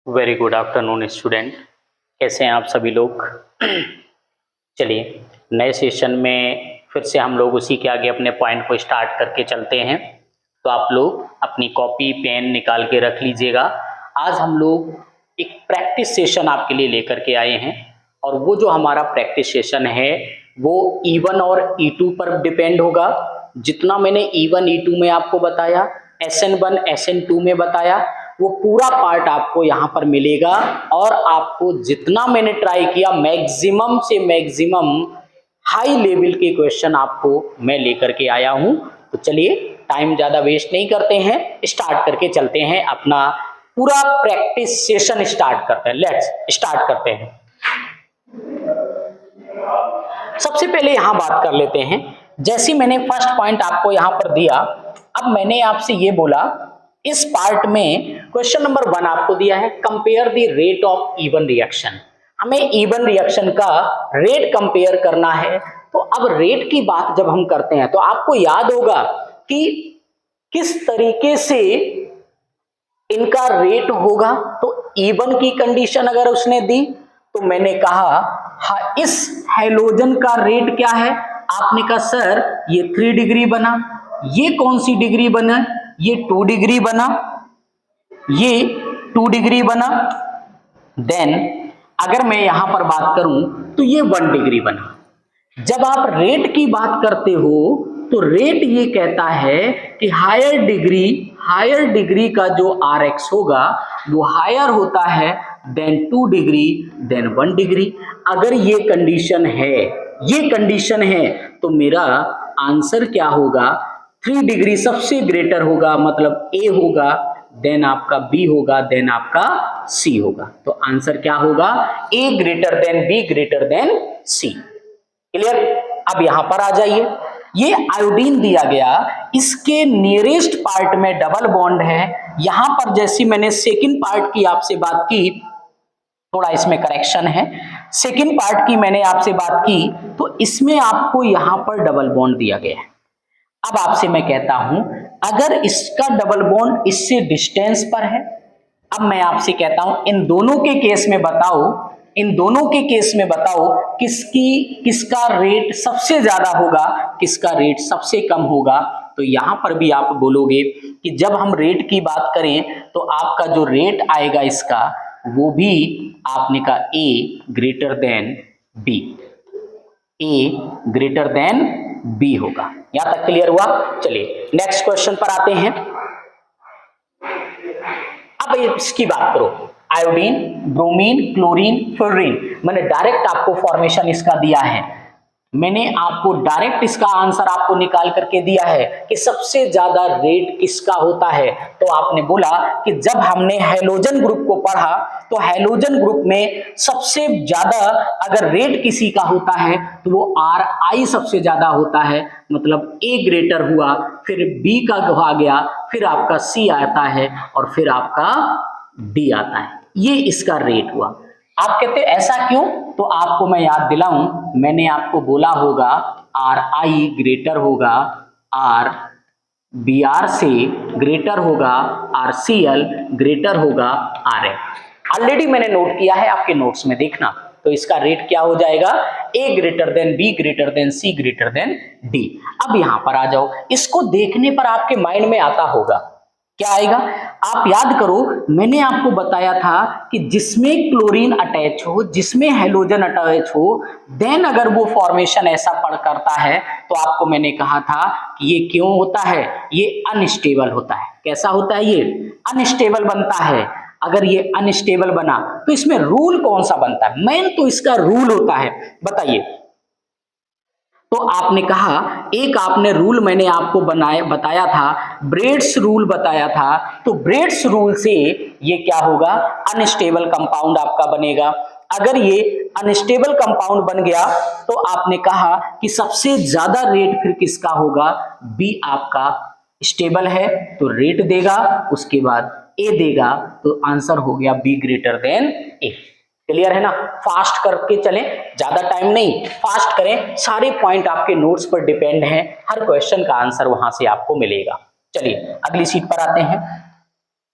Very good afternoon student. कैसे हैं आप सभी लोग? चलिए नए सेशन में फिर से हम लोग उसी के आगे अपने पॉइंट को स्टार्ट करके चलते हैं। तो आप लोग अपनी कॉपी पेन निकाल के रख लीजिएगा। आज हम लोग एक प्रैक्टिस सेशन आपके लिए लेकर के आए हैं और वो जो हमारा प्रैक्टिस सेशन है वो E1 और E2 पर डिपेंड होगा। जितना मैंने E1 E2 में आपको बताया, SN1 SN2 में बताया, वो पूरा पार्ट आपको यहाँ पर मिलेगा और आपको जितना मैंने ट्राई किया मैक्सिमम से मैक्सिमम हाई लेवल के क्वेश्चन आपको मैं लेकर के आया हूं। तो चलिए टाइम ज्यादा वेस्ट नहीं करते हैं, स्टार्ट करके चलते हैं। अपना पूरा प्रैक्टिस सेशन स्टार्ट करते हैं। लेट्स स्टार्ट करते हैं। सबसे पहले यहां बात कर लेते हैं। जैसे मैंने फर्स्ट पॉइंट आपको यहां पर दिया, अब मैंने आपसे ये बोला इस पार्ट में क्वेश्चन नंबर 1 आपको दिया है, compare the rate of E one reaction. हमें इवन रिएक्शन का रेट कंपेयर करना है। तो अब रेट की बात जब हम करते हैं तो आपको याद होगा कि किस तरीके से इनका रेट होगा। तो इवन की कंडीशन अगर उसने दी तो मैंने कहा हाँ, इस हैलोजन का रेट क्या है? आपने कहा सर ये 3 डिग्री बना। ये कौन सी डिग्री बना? ये 2 डिग्री बना, ये 2 डिग्री बना। देन अगर मैं यहां पर बात करूं तो ये 1 डिग्री बना। जब आप रेट की बात करते हो तो रेट ये कहता है कि हायर डिग्री का जो Rx होगा वो हायर होता है देन 2 डिग्री देन 1 डिग्री। अगर ये कंडीशन है तो मेरा आंसर क्या होगा? 3 डिग्री सबसे ग्रेटर होगा, मतलब A होगा, देन आपका B होगा, देन आपका C होगा। तो आंसर क्या होगा? A greater than B greater than C। Clear? अब यहां पर आ जाइए। ये आयोडीन दिया गया, इसके नियरेस्ट पार्ट में डबल बॉन्ड है। यहां पर जैसी मैंने सेकंड पार्ट की आपसे बात की, थोड़ा इसमें करेक्शन है। सेकंड पार्ट की मैंने आपसे बात की तो इसमें आपको यहां पर डबल बॉन्ड दिया गया है। अब आपसे मैं कहता हूं अगर इसका डबल बॉन्ड इससे डिस्टेंस पर है, अब मैं आपसे कहता हूं इन दोनों के केस में बताओ किसका रेट सबसे ज्यादा होगा, किसका रेट सबसे कम होगा। तो यहां पर भी आप बोलोगे कि जब हम रेट की बात करें तो आपका जो रेट आएगा इसका वो भी आपने कहा A greater than B, A greater than B होगा। यहां तक क्लियर हुआ? चलिए नेक्स्ट क्वेश्चन पर आते हैं। अब इसकी बात करो, आयोडीन, ब्रोमीन, क्लोरीन, फ्लोरीन। मैंने डायरेक्ट आपको फॉर्मेशन इसका दिया है, मैंने आपको डायरेक्ट इसका आंसर आपको निकाल करके दिया है कि सबसे ज्यादा रेट किसका होता है। तो आपने बोला कि जब हमने हैलोजन ग्रुप को पढ़ा तो हैलोजन ग्रुप में सबसे ज्यादा अगर रेट किसी का होता है तो वो Ri सबसे ज्यादा होता है, मतलब A ग्रेटर हुआ, फिर B का आ गया, फिर आपका C आता है और फिर आपका D आता है। ये इसका रेट हुआ। आप कहते ऐसा क्यों? तो आपको मैं याद दिलाऊं, मैंने आपको बोला होगा Ri ग्रेटर होगा Br से, ग्रेटर होगा Rcl, ग्रेटर होगा Rf। ऑलरेडी मैंने नोट किया है, आपके नोट्स में देखना। तो इसका रेट क्या हो जाएगा? A greater than B greater than C greater than D। अब यहां पर आ जाओ, इसको देखने पर आपके माइंड में आता होगा क्या आएगा? आप याद करो, मैंने आपको बताया था कि जिसमें क्लोरीन अटैच हो, जिसमें हैलोजन अटैच हो, देन अगर वो फॉर्मेशन ऐसा पड़ करता है तो आपको मैंने कहा था कि ये क्यों होता है? ये अनस्टेबल होता है। कैसा होता है? ये अनस्टेबल बनता है। अगर ये अनस्टेबल बना तो इसमें रूल कौन सा बनता है? मेन तो इसका रूल होता है, बताइए। तो आपने कहा एक आपने रूल मैंने आपको बताया था, ब्रेड्स रूल बताया था। तो ब्रेड्स रूल से ये क्या होगा? अनस्टेबल कंपाउंड आपका बनेगा। अगर ये अनस्टेबल कंपाउंड बन गया तो आपने कहा कि सबसे ज्यादा रेट फिर किसका होगा? बी आपका स्टेबल है तो रेट देगा, उसके बाद ए देगा, तो आंसर हो गया be greater than A. Clear है ना? फास्ट करके चलें, ज्यादा टाइम नहीं, फास्ट करें। सारे पॉइंट आपके नोट्स पर डिपेंड हैं, हर क्वेश्चन का आंसर वहां से आपको मिलेगा। चलिए अगली शीट पर आते हैं।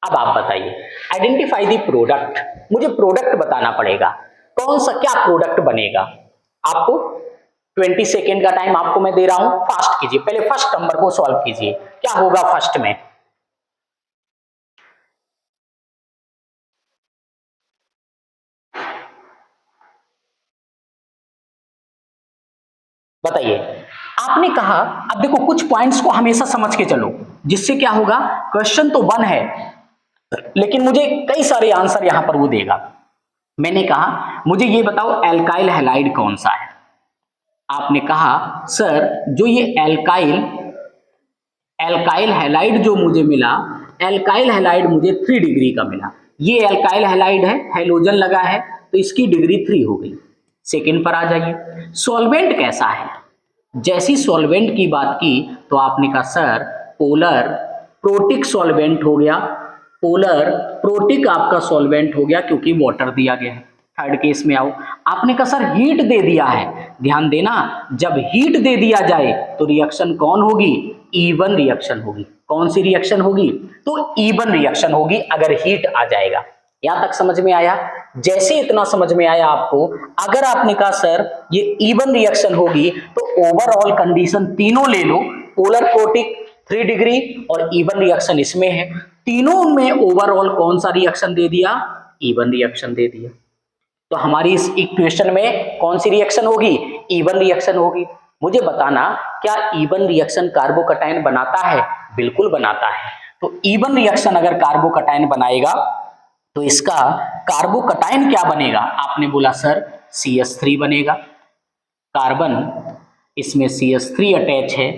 अब आप बताइए, आइडेंटिफाई द प्रोडक्ट, मुझे प्रोडक्ट बताना पड़ेगा, कौन सा क्या प्रोडक्ट बनेगा। आपको 20 सेकेंड का टाइम आपको मैं दे रहा हूं, फास्ट कीजिए, पहले फर्स्ट नंबर को सॉल्व कीजिए, क्या होगा फर्स्ट में। बताइए, आपने कहा, अब देखो कुछ पॉइंट्स को हमेशा समझ के चलो, जिससे क्या होगा, क्वेश्चन तो वन है लेकिन मुझे कई सारे आंसर यहां पर वो देगा। मैंने कहा मुझे ये बताओ एल्काइल हैलाइड कौन सा है। आपने कहा सर जो ये एल्काइल एल्काइल हैलाइड जो मुझे मिला, एल्काइल हैलाइड मुझे 3 डिग्री का मिला। ये एल्काइल हैलाइड है, हैलोजन लगा है तो इसकी डिग्री 3 हो गई। सेकंड पर आ जाइए, सॉल्वेंट कैसा है। जैसी सॉल्वेंट की बात की तो आपने कहा सर पोलर प्रोटिक सॉल्वेंट हो गया, पोलर प्रोटिक आपका सॉल्वेंट हो गया क्योंकि वाटर दिया गया है। थर्ड केस में आओ, आपने कहा सर हीट दे दिया है। ध्यान देना, जब हीट दे दिया जाए तो रिएक्शन कौन होगी, इवन रिएक्शन होगी। कौन सी रिएक्शन होगी, तो इवन रिएक्शन होगी अगर हीट आ जाएगा। यहां तक समझ में आया। जैसे इतना समझ में आया आपको, अगर आपने कहा सर ये इवन रिएक्शन होगी तो ओवरऑल कंडीशन तीनों ले लो, पोलर प्रोटिक 3 डिग्री और इवन रिएक्शन इसमें है, तीनों में ओवरऑल कौन सा रिएक्शन दे दिया, इवन रिएक्शन दे दिया। तो हमारी इस इक्वेशन में कौन सी रिएक्शन होगी, इवन रिएक्शन होगी। मुझे बताना क्या इवन रिएक्शन कार्बोकटायन बनाता है, बिल्कुल बनाता है। तो इवन रिएक्शन अगर कार्बोकटायन बनाएगा तो इसका कार्बोकटायन क्या बनेगा, आपने बोला सर CH3 बनेगा। कार्बन इसमें CH3 अटैच है,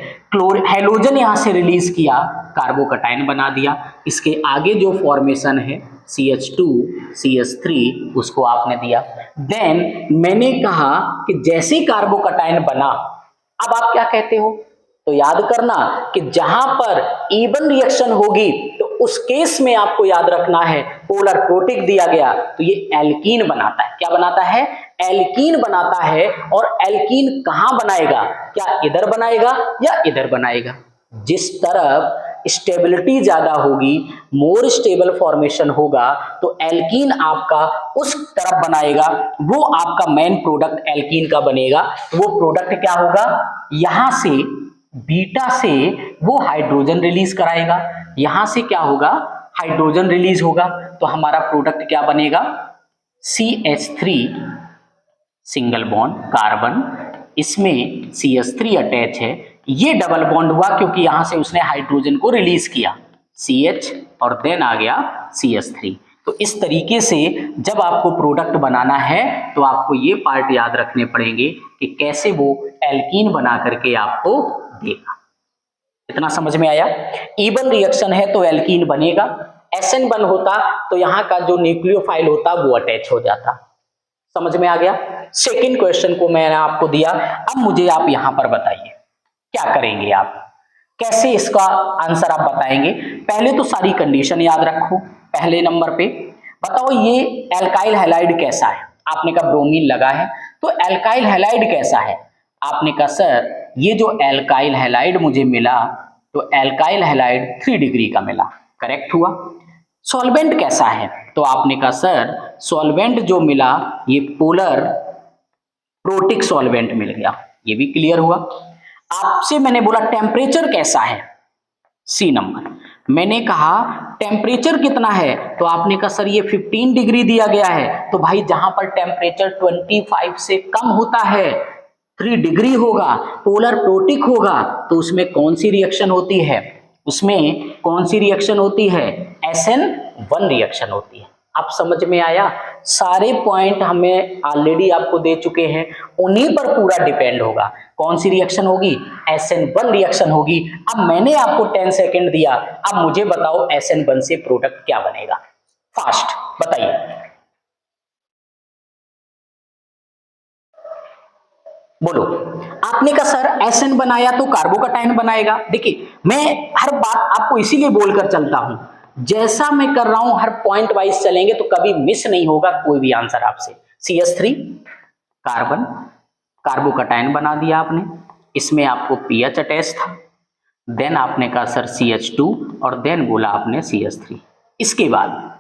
हैलोजन यहां से रिलीज किया, कार्बोकटायन बना दिया। इसके आगे जो फॉर्मेशन है CH2 CH3 उसको आपने दिया। देन मैंने कहा कि जैसे कार्बोकटायन बना, अब आप क्या कहते हो, तो याद करना कि जहां पर इवन रिएक्शन होगी तो उस केस में आपको याद रखना है पोलर प्रोटिक दिया गया तो ये एल्कीन बनाता है। क्या बनाता है, एल्कीन बनाता है। और एल्कीन कहां बनाएगा, क्या इधर बनाएगा या इधर बनाएगा। जिस तरफ स्टेबिलिटी ज्यादा होगी, मोर स्टेबल फॉर्मेशन होगा तो एल्कीन आपका उस तरफ बनाएगा, वो आपका मेन प्रोडक्ट एल्कीन का बनेगा। वो प्रोडक्ट क्या होगा, यहां से बीटा से वो हाइड्रोजन रिलीज कराएगा, यहां से क्या होगा, हाइड्रोजन रिलीज होगा। तो हमारा प्रोडक्ट क्या बनेगा, CH3 सिंगल बॉन्ड कार्बन, इसमें CH3 अटैच है, ये डबल बॉन्ड हुआ क्योंकि यहां से उसने हाइड्रोजन को रिलीज किया, CH और देन आ गया CH3। तो इस तरीके से जब आपको प्रोडक्ट बनाना है तो आपको ये पार्ट याद रखने पड़ेंगे कि कैसे वो एल्कीन बना करके आपको देगा। इतना समझ में आया। इवन रिएक्शन है तो एल्कीन बनेगा, SN1 होता तो यहां का जो न्यूक्लियोफाइल होता वो अटैच हो जाता। समझ में आ गया। सेकंड क्वेश्चन को मैंने आपको दिया, अब मुझे आप यहां पर बताइए क्या करेंगे आप, कैसे इसका आंसर आप बताएंगे। पहले तो सारी कंडीशन याद रखो। पहले नंबर पे बताओ ये एल्काइल हैलाइड कैसा है, आपने कहा ब्रोमीन लगा है, तो एल्काइल हैलाइड कैसा है। आपने कहा सर ये जो एल्काइल हैलाइड मुझे मिला तो एल्काइल हैलाइड 3 डिग्री का मिला, करेक्ट हुआ। सॉल्वेंट कैसा है, तो आपने कहा सर सॉल्वेंट जो मिला ये पोलर प्रोटिक सॉल्वेंट मिल गया, ये भी क्लियर हुआ। आपसे मैंने बोला टेम्परेचर कैसा है, सी नंबर। मैंने कहा टेम्परेचर कितना है, तो आपने कहा सर ये 15 डिग्री दिया गया है, तो भाई जहां पर टेम्परेचर 25 से कम होता है 3 डिग्री होगा, पोलर प्रोटिक होगा, तो उसमें कौन सी रिएक्शन होती है, उसमें कौन सी रिएक्शन होती है, SN1 रिएक्शन होती है। आप समझ में आया। सारे पॉइंट हमें ऑलरेडी आपको दे चुके हैं, उन्हीं पर पूरा डिपेंड होगा। कौन सी रिएक्शन होगी, SN1 रिएक्शन होगी। अब मैंने आपको 10 सेकेंड दिया, अब मुझे बताओ SN1 से प्रोडक्ट क्या बनेगा, फास्ट बताइए, बोलो। आपने कहा सर SN बनाया तो कार्बोकटायन बनाएगा। देखिए मैं हर बात आपको इसीलिए बोलकर चलता हूं, जैसा मैं कर रहा हूं हर पॉइंट वाइज चलेंगे तो कभी मिस नहीं होगा कोई भी आंसर आपसे। CH3 कार्बन, कार्बोकटायन बना दिया आपने, इसमें आपको PH अटैच था। देन आपने कहा सर CH2 और देन बोला आपने CH3। इसके बाद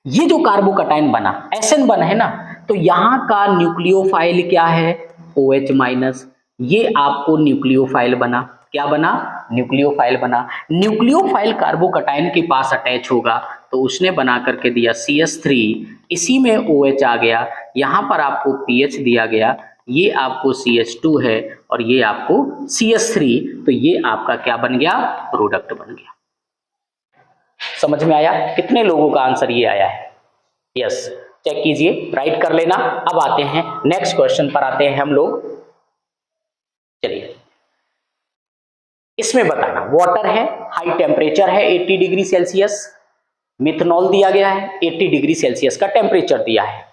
ये जो कार्बोकटायन बना SN बना है ना, तो यहाँ का न्यूक्लियोफाइल क्या है, OH माइनस। ये आपको न्यूक्लियोफाइल बना, क्या बना, न्यूक्लियोफाइल बना। न्यूक्लियोफाइल कार्बोकटायन के पास अटैच होगा तो उसने बना करके दिया CH3, इसी में OH आ गया, यहाँ पर आपको pH दिया गया, ये आपको CH2 है और ये आपको CH3, तो ये आपका क्या बन गया, प्रोडक्ट बन गया। समझ में आया? कितने लोगों का आंसर ये आया है? यस, चेक कीजिए, राइट कर लेना। अब आते हैं नेक्स्ट क्वेश्चन पर, आते हैं हम लोग। चलिए, इसमें बताना, वाटर है, हाई टेम्परेचर है 80 डिग्री सेल्सियस, मिथनॉल दिया गया है, 80 डिग्री सेल्सियस का टेम्परेचर दिया है।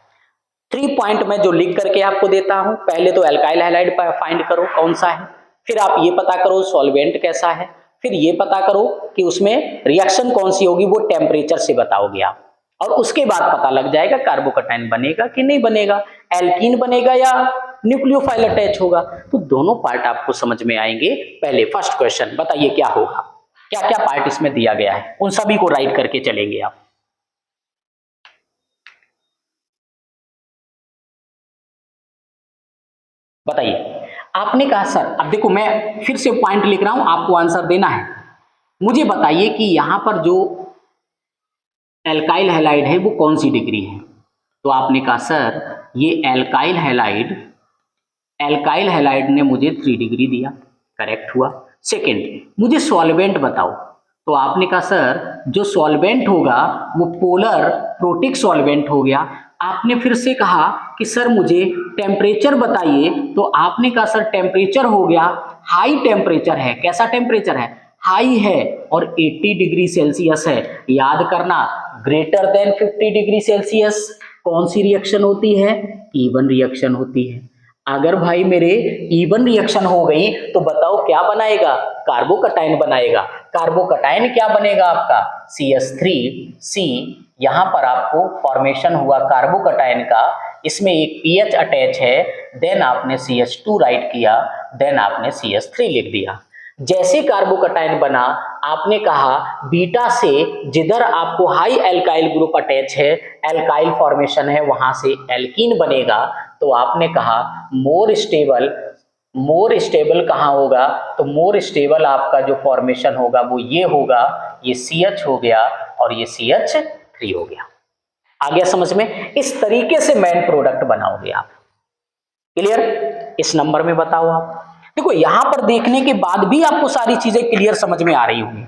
3 पॉइंट में जो लिख करके आपको देता हूं, पहले तो एल्काइल हैलाइड फाइंड करो कौन सा है, फिर आप ये पता करो सॉल्वेंट कैसा है, फिर ये पता करो कि उसमें रिएक्शन कौन सी होगी, वो टेम्परेचर से बताओगे आप, और उसके बाद पता लग जाएगा कार्बोकटायन बनेगा कि नहीं बनेगा, एल्कीन बनेगा या न्यूक्लियोफाइल अटैच होगा। तो दोनों पार्ट आपको समझ में आएंगे। पहले फर्स्ट क्वेश्चन बताइए क्या होगा, क्या क्या पार्ट इसमें दिया गया है, उन सभी को राइट करके चलेंगे आप। बताइए, आपने कहा सर, अब देखो मैं फिर से पॉइंट लिख रहा हूं, आपको आंसर देना है। मुझे बताइए कि यहां पर जो एल्काइल हैलाइड है वो कौन सी डिग्री है, तो आपने कहा सर ये एल्काइल हैलाइड ने मुझे 3 डिग्री दिया, करेक्ट हुआ। सेकंड, मुझे सॉल्वेंट बताओ, तो आपने कहा सर जो सॉल्वेंट होगा वो पोलर प्रोटिक सॉल्वेंट हो गया। आपने फिर से कहा कि सर मुझे टेम्परेचर बताइए, तो आपने कहा सर टेम्परेचर हो गया, हाई टेम्परेचर है, कैसा टेम्परेचर है, हाई है, और 80 डिग्री सेल्सियस है। याद करना, ग्रेटर देन 50 डिग्री सेल्सियस कौन सी रिएक्शन होती है, इवन रिएक्शन होती है। अगर भाई मेरे इवन रिएक्शन हो गई तो बताओ क्या बनाएगा, कार्बोकटायन बनाएगा। कार्बोकटायन क्या बनेगा आपका, CH3C। यहां पर आपको फॉर्मेशन हुआ कार्बोकटायन का, इसमें एक pH अटैच है, देन आपने CH2 राइट किया, देन आपने CH3 लिख दिया। जैसे कार्बोकटायन बना, आपने कहा बीटा से जिधर आपको हाई एल्काइल ग्रुप अटैच है, एल्काइल फॉर्मेशन है, वहां से एल्कीन बनेगा। तो आपने कहा मोर स्टेबल कहाँ होगा, तो मोर स्टेबल आपका जो फॉर्मेशन होगा वो ये होगा, ये CH हो गया और ये CH3 हो गया। आ गया समझ में? इस तरीके से मेन प्रोडक्ट बनाओगे आप। क्लियर? इस नंबर में बताओ आप। देखो यहां पर देखने के बाद भी आपको सारी चीजें क्लियर समझ में आ रही होंगी,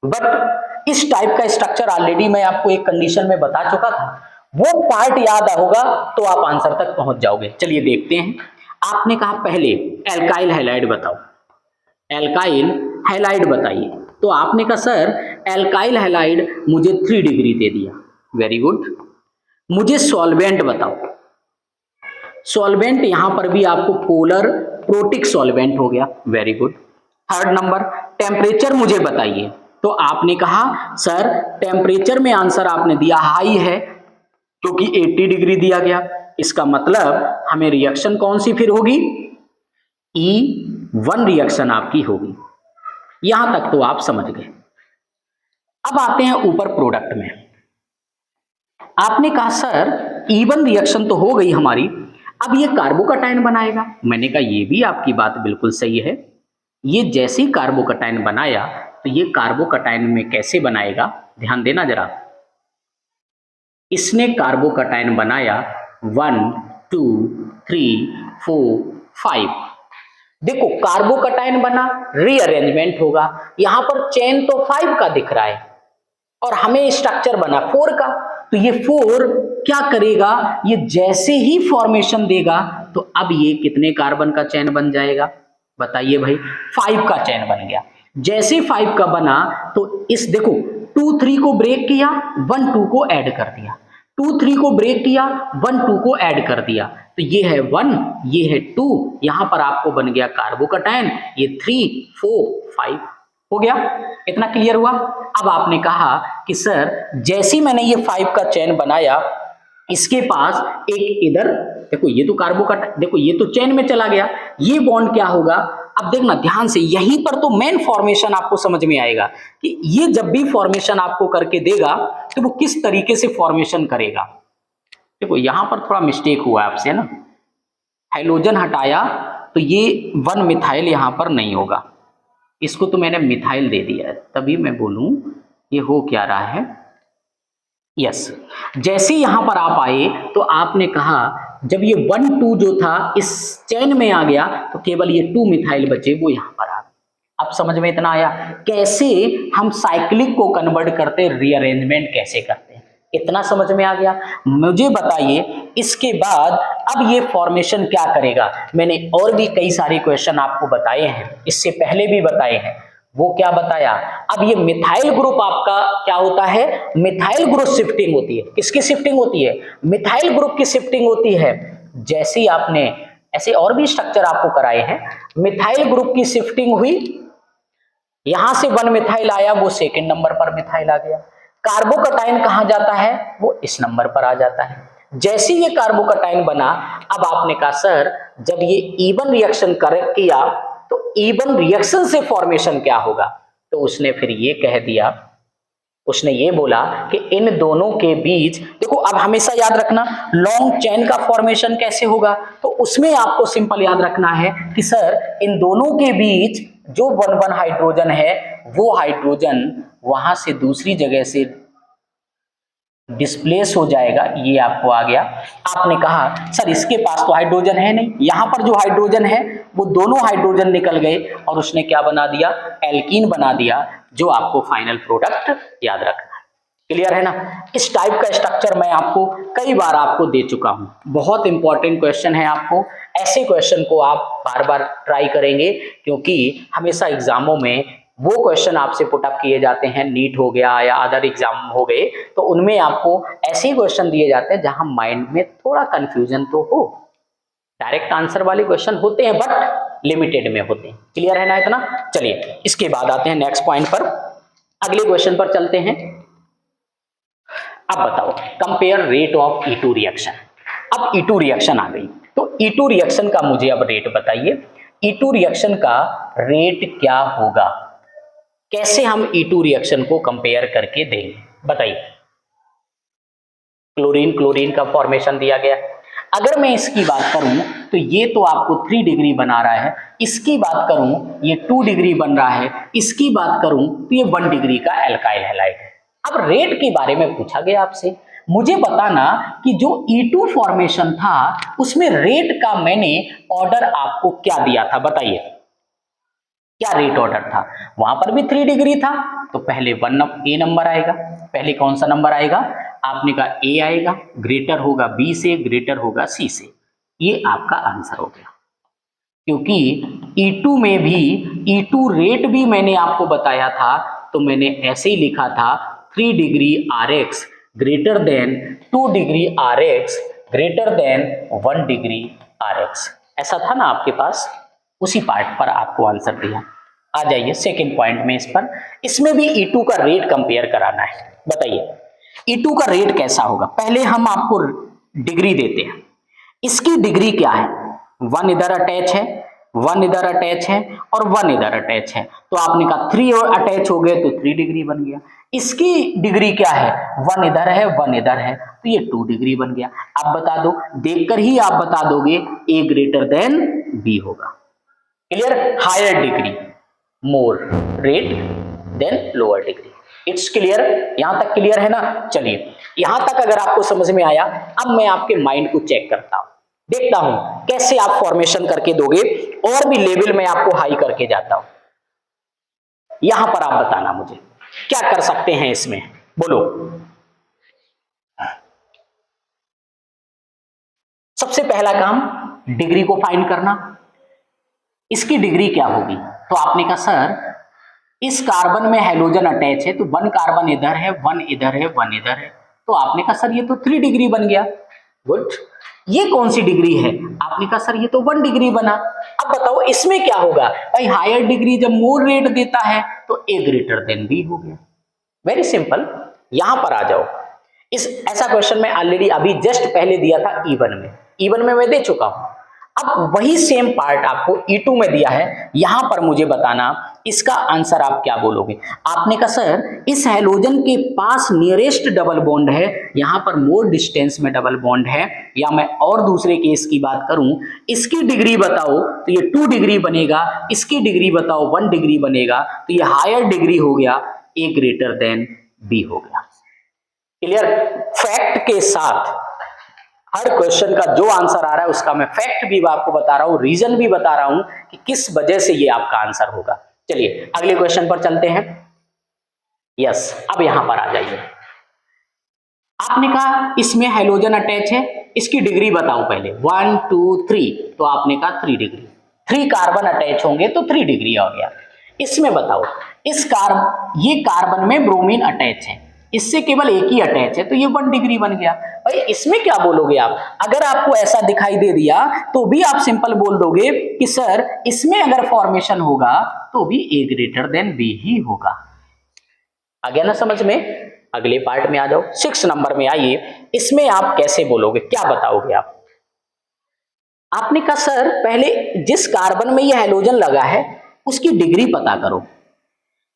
बट इस टाइप का स्ट्रक्चर ऑलरेडी मैं आपको एक कंडीशन में बता चुका था, वो पार्ट याद होगा तो आप आंसर तक पहुंच जाओगे। चलिए देखते हैं। आपने कहा पहले एल्काइल हैलाइड बताओ, एल्काइल हैलाइड बताइए, तो आपने कहा सर एल्काइल हैलाइड मुझे 3 डिग्री दे दिया, वेरी गुड। मुझे सॉल्वेंट बताओ, सॉल्वेंट यहां पर भी आपको पोलर प्रोटिक सॉल्वेंट हो गया, very good. Third number, temperature मुझे बताइए, तो आपने कहा सर टेम्परेचर में आंसर आपने दिया हाई है, क्योंकि 80 डिग्री दिया गया। इसका मतलब हमें रिएक्शन कौन सी फिर होगी, E1 रिएक्शन आपकी होगी। यहां तक तो आप समझ गए। अब आते हैं ऊपर प्रोडक्ट में। आपने कहा सर E1 रिएक्शन तो हो गई हमारी, अब ये कार्बोकटायन बनाएगा। मैंने कहा ये भी आपकी बात बिल्कुल सही है। ये जैसे ही कार्बोकटायन बनाया तो ये कार्बोकटायन में कैसे बनाएगा, ध्यान देना जरा। इसने कार्बोकटायन बनाया 1 2 3 4 5। देखो कार्बोकटायन बना, रीअरेंजमेंट होगा, यहां पर चेन तो 5 का दिख रहा है और हमें स्ट्रक्चर बना 4 का, तो ये 4 क्या करेगा, ये जैसे ही फॉर्मेशन देगा तो अब ये कितने कार्बन का चेन बन जाएगा, बताइए भाई, 5 का चेन बन गया। जैसे 5 का बना तो इस देखो 2 3 को ब्रेक किया, 1 2 को ऐड कर दिया, 2 3 को ब्रेक किया, 1 2 को ऐड कर दिया, तो ये है 1, ये है 2, यहां पर आपको बन गया कार्बोकटायन, ये 3 4 5 हो गया। इतना क्लियर हुआ। अब आपने कहा कि सर जैसे मैंने ये 5 का चेन बनाया, इसके पास एक इधर देखो, ये तो कार्बोकटायन, देखो ये तो चेन में चला गया, ये बॉन्ड क्या होगा, अब देखना ध्यान से, यहीं पर तो मेन फॉर्मेशन आपको समझ में आएगा कि ये जब भी फॉर्मेशन आपको करके देगा तो वो किस तरीके से फॉर्मेशन करेगा। देखो यहां पर थोड़ा मिस्टेक हुआ आपसे ना, हाइड्रोजन हटाया तो ये 1 मिथाइल यहां पर नहीं होगा, इसको तो मैंने मिथाइल दे दिया है, तभी मैं बोलूं ये हो क्या रहा है। यस, जैसे यहां पर आप आए तो आपने कहा जब ये 1 2 जो था इस चेन में आ गया तो केवल ये 2 मिथाइल बचे, वो यहां पर आ गए। अब समझ में इतना आया कैसे हम साइक्लिक को कन्वर्ट करते, रीअरेंजमेंट कैसे करते हैं, इतना समझ में आ गया। मुझे बताइए इसके बाद अब ये फॉर्मेशन क्या करेगा। मैंने और भी कई सारे क्वेश्चन आपको बताए हैं, इससे पहले भी बताए हैं। वो क्या बताया, अब ये मिथाइल ग्रुप आपका क्या होता है, मिथाइल ग्रुप शिफ्टिंग होती है। किसकी शिफ्टिंग होती है, मिथाइल ग्रुप की शिफ्टिंग होती है। जैसे आपने ऐसे और भी स्ट्रक्चर आपको कराए हैं, मिथाइल ग्रुप की शिफ्टिंग हुई, यहां से 1 मिथाइल आया, वो सेकंड नंबर पर मिथाइल आ गया। कार्बोकटाइन कहां जाता है, वो इस नंबर पर आ जाता है। जैसे ये कार्बोकटाइन बना, अब आपने कहा सर जब ये इवन रिएक्शन किया तो इवन रिएक्शन से फॉर्मेशन क्या होगा, तो उसने फिर ये कह दिया, उसने ये बोला कि इन दोनों के बीच, देखो अब हमेशा याद रखना लॉन्ग चेन का फॉर्मेशन कैसे होगा, तो उसमें आपको सिंपल याद रखना है कि सर इन दोनों के बीच जो 1 हाइड्रोजन है वो हाइड्रोजन वहां से दूसरी जगह से डिस्प्लेस हो जाएगा, ये आपको आ गया। आपने कहा सर इसके पास तो हाइड्रोजन है नहीं, यहां पर जो हाइड्रोजन है वो दोनों हाइड्रोजन निकल गए और उसने क्या बना दिया, एल्कीन बना दिया, जो आपको फाइनल प्रोडक्ट याद रखना है। क्लियर है ना। इस टाइप का स्ट्रक्चर मैं आपको कई बार आपको दे चुका हूं, बहुत इंपॉर्टेंट क्वेश्चन है। आपको ऐसे क्वेश्चन को आप बार बार ट्राई करेंगे क्योंकि हमेशा एग्जामों में वो क्वेश्चन आपसे पुटअप किए जाते हैं, नीट हो गया या अदर एग्जाम हो गए, तो उनमें आपको ऐसे क्वेश्चन दिए जाते हैं जहां माइंड में थोड़ा कंफ्यूजन तो हो। डायरेक्ट आंसर वाले क्वेश्चन होते हैं बट लिमिटेड में होते हैं। क्लियर है ना इतना। चलिए इसके बाद आते हैं नेक्स्ट पॉइंट पर, अगले क्वेश्चन पर चलते हैं। अब बताओ compare rate of E2 reaction. अब E2 रिएक्शन आ गई तो E2 रिएक्शन का मुझे अब रेट बताइए, E2 रिएक्शन का रेट क्या होगा, कैसे हम E2 रिएक्शन को कंपेयर करके देंगे, बताइए। क्लोरीन क्लोरीन का फॉर्मेशन दिया गया है, अगर मैं इसकी बात करूं तो ये तो आपको 3 डिग्री बना रहा है, इसकी बात करूं ये 2 डिग्री बन रहा है, इसकी बात करूं तो ये 1 डिग्री का एल्काइल हैलाइड है। अब रेट के बारे में पूछा गया आपसे, मुझे बताना कि जो E2 फॉर्मेशन था उसमें रेट का मैंने ऑर्डर आपको क्या दिया था, बताइए क्या रेट ऑर्डर था। वहां पर भी 3 डिग्री था तो पहले ए नंबर आएगा, पहले कौन सा नंबर आएगा, आपने कहा ए आएगा, ग्रेटर होगा बी से, ग्रेटर होगा सी से, ये आपका आंसर हो गया। क्योंकि E2 में भी E2 रेट भी मैंने आपको बताया था, तो मैंने ऐसे ही लिखा था 3 degree RX greater than 2 degree RX greater than 1 degree RX, ऐसा था ना आपके पास, उसी पार्ट पर आपको आंसर दिया। आ जाइए सेकंड पॉइंट में, इस पर, इसमें भी E2 का रेट कंपेयर कराना है। बताइए E2 का रेट कैसा होगा। पहले हम आपको डिग्री देते हैं, इसकी डिग्री क्या है, 1 इधर अटैच है, 1 इधर अटैच है और 1 इधर अटैच है, तो आपने कहा 3 और अटैच हो गए तो 3 डिग्री बन गया। इसकी डिग्री क्या है, 1 इधर है 1 इधर है, तो ये 2 डिग्री बन गया। आप बता दो, देखकर ही आप बता दोगे A ग्रेटर देन B होगा। Clear, higher degree more rate than lower degree. It's clear, यहां तक क्लियर है ना। चलिए यहां तक अगर आपको समझ में आया, अब मैं आपके माइंड को चेक करता हूं, देखता हूं कैसे आप फॉर्मेशन करके दोगे, और भी लेवल में आपको हाई करके जाता हूं। यहां पर आप बताना मुझे क्या कर सकते हैं इसमें, बोलो। सबसे पहला काम डिग्री को फाइंड करना, इसकी डिग्री क्या होगी, तो आपने कहा सर इस कार्बन में हाइड्रोजन अटैच है तो 1 कार्बन इधर है 1 इधर है 1 इधर है, तो आपने कहा सर ये तो 3 डिग्री बन गया। गुड, ये कौन सी डिग्री है, आपने कहा सर ये तो 1 डिग्री बना। अब बताओ इसमें क्या होगा, भाई हायर डिग्री जब मोर रेट देता है तो A ग्रेटर देन B हो गया। वेरी सिंपल, यहां पर आ जाओ। ऐसा क्वेश्चन मैं ऑलरेडी अभी जस्ट पहले दिया था E1 में, E1 में मैं दे चुका हूं। अब वही सेम पार्ट आपको E2 में दिया है, यहां पर मुझे बताना इसका आंसर आप क्या बोलोगे। आपने कहा सर इस हैलोजन के पास नियरेस्ट डबल बॉन्ड है, यहां पर मोर डिस्टेंस में डबल बॉन्ड है, या मैं और दूसरे केस की बात करूं, इसकी डिग्री बताओ तो ये 2 डिग्री बनेगा, इसकी डिग्री बताओ 1 डिग्री बनेगा, तो ये हायर डिग्री हो गया, A ग्रेटर देन B हो गया। क्लियर? फैक्ट के साथ हर क्वेश्चन का जो आंसर आ रहा है उसका मैं फैक्ट भी आपको बता रहा हूं, रीजन भी बता रहा हूं कि किस वजह से ये आपका आंसर होगा। चलिए अगले क्वेश्चन पर चलते हैं। यस, अब यहां पर आ जाइए। आपने कहा इसमें हाइड्रोजन अटैच है, इसकी डिग्री बताओ पहले, 1 2 3, तो आपने कहा 3 डिग्री, 3 कार्बन अटैच होंगे तो 3 डिग्री हो गया। इसमें बताओ ये कार्बन में ब्रोमीन अटैच है, इससे केवल एक ही अटैच है तो ये 1 डिग्री बन गया। भाई इसमें क्या बोलोगे आप? अगर आपको ऐसा दिखाई दे दिया तो भी आप सिंपल बोल दोगे कि सर इसमें अगर फॉर्मेशन होगा तो भी A ग्रेटर देन B ही होगा। आ गया ना समझ में? अगले पार्ट में आ जाओ, 6 नंबर में आइए। इसमें आप कैसे बोलोगे, क्या बताओगे आप? आपने कहा सर पहले जिस कार्बन में ये हैलोजन लगा है उसकी डिग्री पता करो,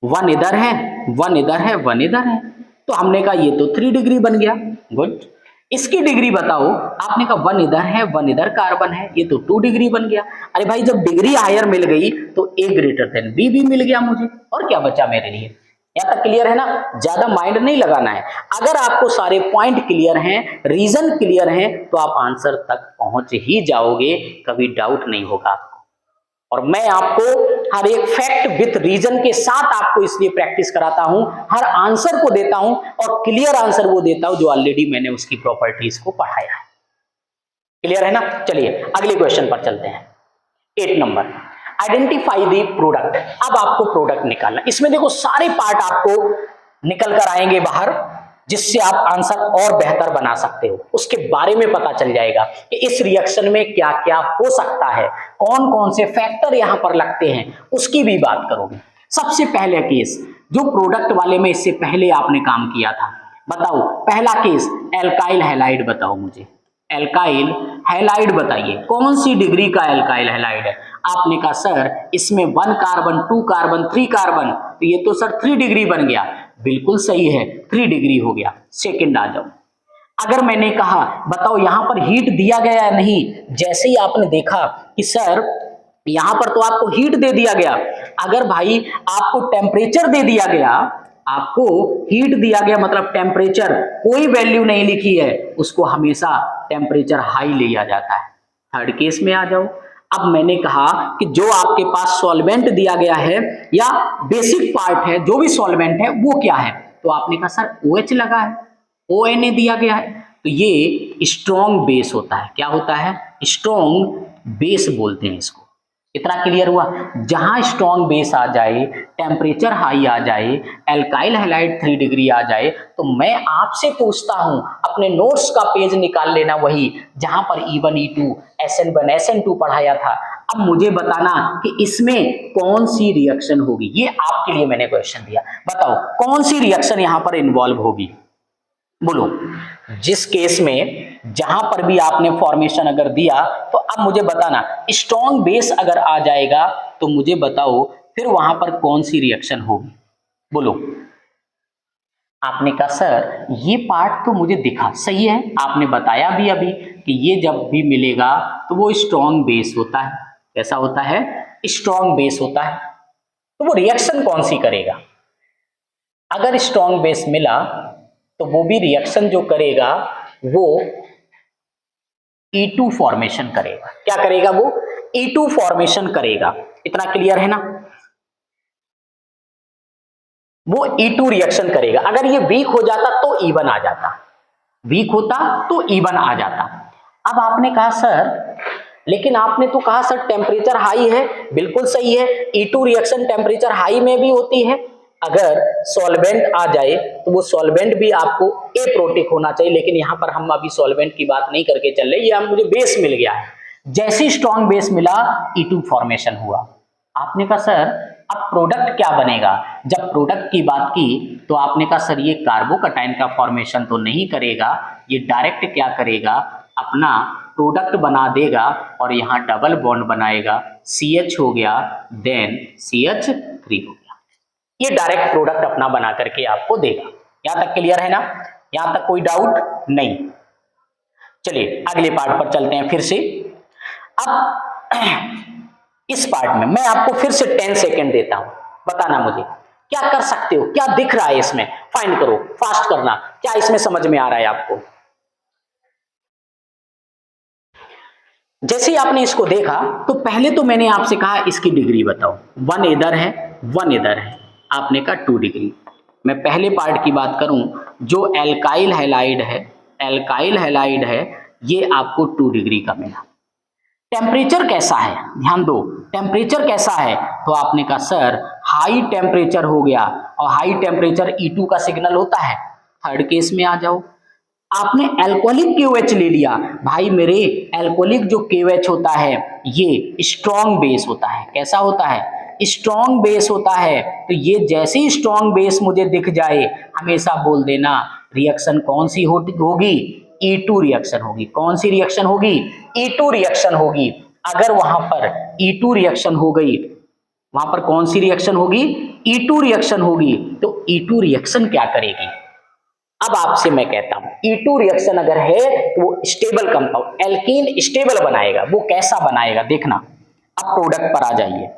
1 इधर है 1 इधर है 1 इधर है, तो हमने कहा ये तो 3 डिग्री बन गया। गुड। इसकी डिग्री बताओ, आपने कहा 1 इधर है 1 इधर कार्बन है, ये तो 2 डिग्री बन गया। अरे भाई जब डिग्री हायर मिल गई तो A ग्रेटर देन B भी मिल गया मुझे, और क्या बचा मेरे लिए? यहां तक क्लियर है ना? ज्यादा माइंड नहीं लगाना है। अगर आपको सारे पॉइंट क्लियर हैं, रीजन क्लियर हैं, तो आप आंसर तक पहुंच ही जाओगे, कभी डाउट नहीं होगा आपको। और मैं आपको हर एक फैक्ट विथ रीजन के साथ आपको इसलिए प्रैक्टिस कराता हूं, हर आंसर को देता हूं और क्लियर आंसर वो देता हूं जो ऑलरेडी मैंने उसकी प्रॉपर्टीज को पढ़ाया है। क्लियर है ना? चलिए अगले क्वेश्चन पर चलते हैं। 8 नंबर, आइडेंटिफाई द प्रोडक्ट। अब आपको प्रोडक्ट निकालना, इसमें देखो सारे पार्ट आपको निकल कर आएंगे बाहर, जिससे आप आंसर और बेहतर बना सकते हो। उसके बारे में पता चल जाएगा कि इस रिएक्शन में क्या क्या हो सकता है, कौन कौन से फैक्टर यहां पर लगते हैं, उसकी भी बात करोगे। सबसे पहले केस जो प्रोडक्ट वाले में इससे पहले आपने काम किया था, बताओ पहला केस एल्काइल हैलाइड बताओ मुझे। एल्काइल हैलाइड बताइए, कौन सी डिग्री का एल्काइल हैलाइड है? आपने कहा सर इसमें 1 कार्बन 2 कार्बन 3 कार्बन, तो ये तो सर 3 डिग्री बन गया। बिल्कुल सही है, 3 डिग्री हो गया। सेकंड आ जाओ। अगर मैंने कहा बताओ यहां पर हीट दिया गया है नहीं, जैसे ही आपने देखा कि सर यहां पर तो आपको हीट दे दिया गया, अगर भाई आपको टेम्परेचर दे दिया गया, आपको हीट दिया गया मतलब टेम्परेचर कोई वैल्यू नहीं लिखी है, उसको हमेशा टेम्परेचर हाई लिया जाता है। थर्ड केस में आ जाओ। अब मैंने कहा कि जो आपके पास सॉल्वेंट दिया गया है या बेसिक पार्ट है, जो भी सॉल्वेंट है वो क्या है, तो आपने कहा सर OH लगा है, ONA दिया गया है, तो ये स्ट्रॉन्ग बेस होता है। क्या होता है? स्ट्रॉन्ग बेस बोलते हैं इसको। इतना क्लियर हुआ? जहां स्ट्रॉन्ग बेस आ जाए, टेम्परेचर हाई आ जाए, एल्काइल हैलाइड 3 डिग्री आ जाए, तो मैं आपसे पूछता हूं, अपने नोट्स का पेज निकाल लेना वही जहां पर E1 E2 SN1 SN2 पढ़ाया था। अब मुझे बताना कि इसमें कौन सी रिएक्शन होगी, ये आपके लिए मैंने क्वेश्चन दिया। बताओ कौन सी रिएक्शन यहां पर इन्वॉल्व होगी, बोलो। जिस केस में जहां पर भी आपने फॉर्मेशन अगर दिया, तो अब मुझे बताना स्ट्रॉन्ग बेस अगर आ जाएगा तो मुझे बताओ फिर वहां पर कौन सी रिएक्शन होगी, बोलो। आपने कहा सर ये पार्ट तो मुझे दिखा, सही है, आपने बताया भी अभी कि ये जब भी मिलेगा तो वो स्ट्रॉन्ग बेस होता है। कैसा होता है? स्ट्रॉन्ग बेस होता है। तो वो रिएक्शन कौन सी करेगा? अगर स्ट्रॉन्ग बेस मिला तो वो भी रिएक्शन जो करेगा वो E2 फॉर्मेशन करेगा। क्या करेगा? वो E2 फॉर्मेशन करेगा। इतना क्लियर है ना? वो E2 रिएक्शन करेगा। अगर ये वीक हो जाता तो E1 आ जाता, वीक होता तो E1 आ जाता। अब आपने कहा सर, लेकिन आपने तो कहा सर टेम्परेचर हाई है, बिल्कुल सही है, E2 रिएक्शन टेम्परेचर हाई में भी होती है। अगर सॉल्वेंट आ जाए तो वो सॉल्वेंट भी आपको एप्रोटिक होना चाहिए, लेकिन यहां पर हम अभी सॉल्वेंट की बात नहीं करके चल रहे, ये हम मुझे बेस मिल गया है। जैसे स्ट्रॉन्ग बेस मिला E2 फॉर्मेशन हुआ। आपने कहा सर अब प्रोडक्ट क्या बनेगा? जब प्रोडक्ट की बात की तो आपने कहा सर ये कार्बोकटाइन का फॉर्मेशन तो नहीं करेगा, ये डायरेक्ट क्या करेगा, अपना प्रोडक्ट बना देगा और यहाँ डबल बॉन्ड बनाएगा, CH हो गया, देन CH3 हो गया। ये डायरेक्ट प्रोडक्ट अपना बना करके आपको देगा। यहां तक क्लियर है ना? यहां तक कोई डाउट नहीं? चलिए अगले पार्ट पर चलते हैं फिर से। अब इस पार्ट में मैं आपको फिर से 10 सेकेंड देता हूं, बताना मुझे क्या कर सकते हो, क्या दिख रहा है इसमें, फाइंड करो, फास्ट करना, क्या इसमें समझ में आ रहा है आपको। जैसे ही आपने इसको देखा तो पहले तो मैंने आपसे कहा इसकी डिग्री बताओ, 1 इधर है 1 इधर है, आपने कहा 2 डिग्री। मैं पहले पार्ट की बात करूं, जो एल्काइल हैलाइड है, एल्काइल हैलाइड है, ये आपको 2 डिग्री का मिला। टेम्परेचर कैसा है, ध्यान दो, टेम्परेचर कैसा है, तो आपने कहा सर हाई टेम्परेचर हो गया, और हाई टेम्परेचर E2 का सिग्नल होता है। थर्ड केस में आ जाओ, आपने एल्कोहलिक KOH ले लिया, भाई मेरे एल्कोहलिक जो KOH होता है ये स्ट्रॉन्ग बेस होता है। कैसा होता है? स्ट्रॉन्ग बेस होता है। तो ये जैसे ही स्ट्रॉन्ग बेस मुझे दिख जाए, हमेशा बोल देना रिएक्शन कौन सी होगी, E2 रिएक्शन होगी। कौन सी रिएक्शन होगी? E2 रिएक्शन होगी। अगर वहां पर E2 रिएक्शन हो गई, वहां पर कौन सी रिएक्शन होगी? E2 रिएक्शन होगी। तो E2 रिएक्शन क्या करेगी? अब आपसे मैं कहता हूं E2 रिएक्शन अगर है तो वो स्टेबल कंपाउंड, एल्कीन स्टेबल बनाएगा। वो कैसा बनाएगा देखना। अब प्रोडक्ट पर आ जाइए।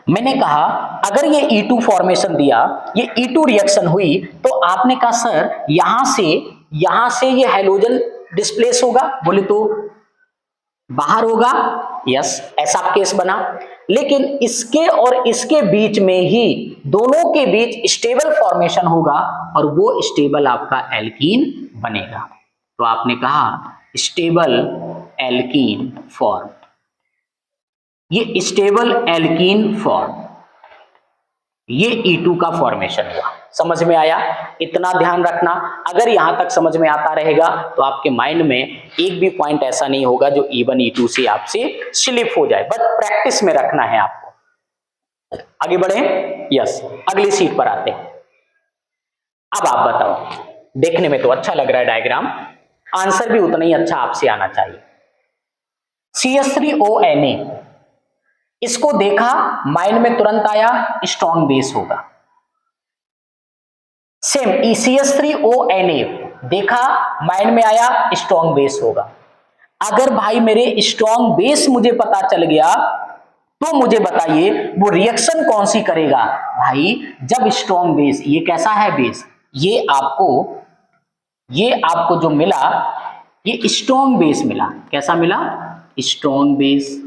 मैंने कहा अगर ये E2 फॉर्मेशन दिया, ये E2 रिएक्शन हुई, तो आपने कहा सर यहां से ये हैलोजन डिस्प्लेस होगा, बोले तो बाहर होगा। यस, ऐसा केस बना। लेकिन इसके और इसके बीच में ही, दोनों के बीच स्टेबल फॉर्मेशन होगा, और वो स्टेबल आपका एल्कीन बनेगा। तो आपने कहा स्टेबल एल्कीन फॉर्म, ये स्टेबल एल्कीन फॉर्म, ये E2 का फॉर्मेशन हुआ। समझ में आया? इतना ध्यान रखना। अगर यहां तक समझ में आता रहेगा तो आपके माइंड में एक भी पॉइंट ऐसा नहीं होगा जो E1 E2 से आपसे स्लिप हो जाए, बट प्रैक्टिस में रखना है आपको। आगे बढ़े? यस, अगली सीट पर आते हैं। अब आप बताओ, देखने में तो अच्छा लग रहा है डायग्राम, आंसर भी उतना ही अच्छा आपसे आना चाहिए। CH3ONA, इसको देखा, माइंड में तुरंत आया स्ट्रॉन्ग बेस होगा। सेम CH3ONA देखा, माइंड में आया स्ट्रॉन्ग बेस होगा। अगर भाई मेरे स्ट्रॉन्ग बेस मुझे पता चल गया, तो मुझे बताइए वो रिएक्शन कौन सी करेगा। भाई जब स्ट्रॉन्ग बेस, ये कैसा है बेस, ये आपको जो मिला, ये स्ट्रॉन्ग बेस मिला। कैसा मिला? Strong base.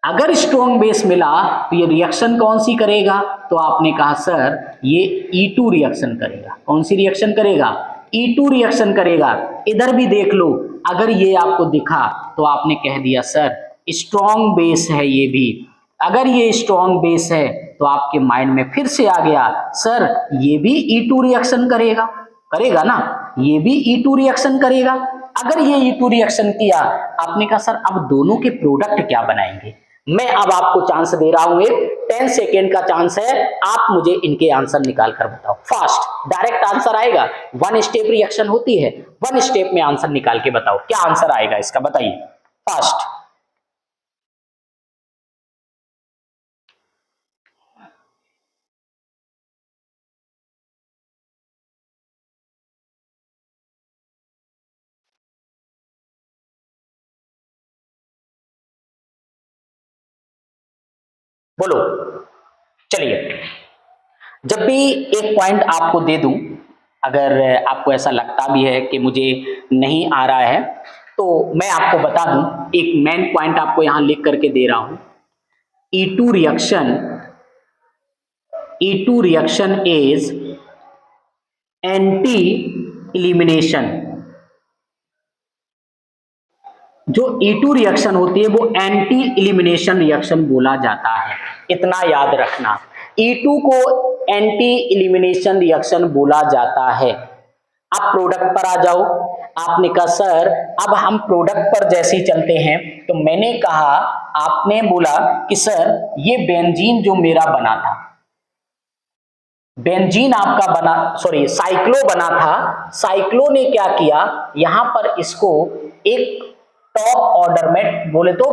अगर स्ट्रॉन्ग बेस मिला तो ये रिएक्शन कौन सी करेगा, तो आपने कहा सर ये E2 रिएक्शन करेगा। कौन सी रिएक्शन करेगा? E2 रिएक्शन करेगा। इधर भी देख लो, अगर ये आपको दिखा तो आपने कह दिया सर स्ट्रॉन्ग बेस है ये भी। अगर ये स्ट्रॉन्ग बेस है तो आपके माइंड में फिर से आ गया सर ये भी E2 रिएक्शन करेगा, करेगा ना, ये भी E2 रिएक्शन करेगा। अगर ये E2 रिएक्शन किया, आपने कहा सर अब दोनों के प्रोडक्ट क्या बनाएंगे। मैं अब आपको चांस दे रहा हूं, 10 सेकेंड का चांस है, आप मुझे इनके आंसर निकाल कर बताओ। फास्ट, डायरेक्ट आंसर आएगा, 1 स्टेप रिएक्शन होती है, 1 स्टेप में आंसर निकाल के बताओ क्या आंसर आएगा इसका, बताइए फास्ट। बोलो। चलिए, जब भी एक पॉइंट आपको दे दूं, अगर आपको ऐसा लगता भी है कि मुझे नहीं आ रहा है, तो मैं आपको बता दूं, एक मेन पॉइंट आपको यहां लिख करके दे रहा हूं। E2 reaction is anti elimination. जो E2 रिएक्शन होती है वो एंटी एलिमिनेशन रिएक्शन बोला जाता है, इतना याद रखना। E2 को एंटी एलिमिनेशन रिएक्शन बोला जाता है। आप प्रोडक्ट पर आ जाओ। आपने कहा सर अब हम प्रोडक्ट पर जैसे ही चलते हैं, तो मैंने कहा, आपने बोला कि सर ये बेंजीन जो मेरा बना था, बेंजीन आपका बना, सॉरी साइक्लो बना था, साइक्लो ने क्या किया, यहां पर इसको एक टॉप ऑर्डर में बोले तो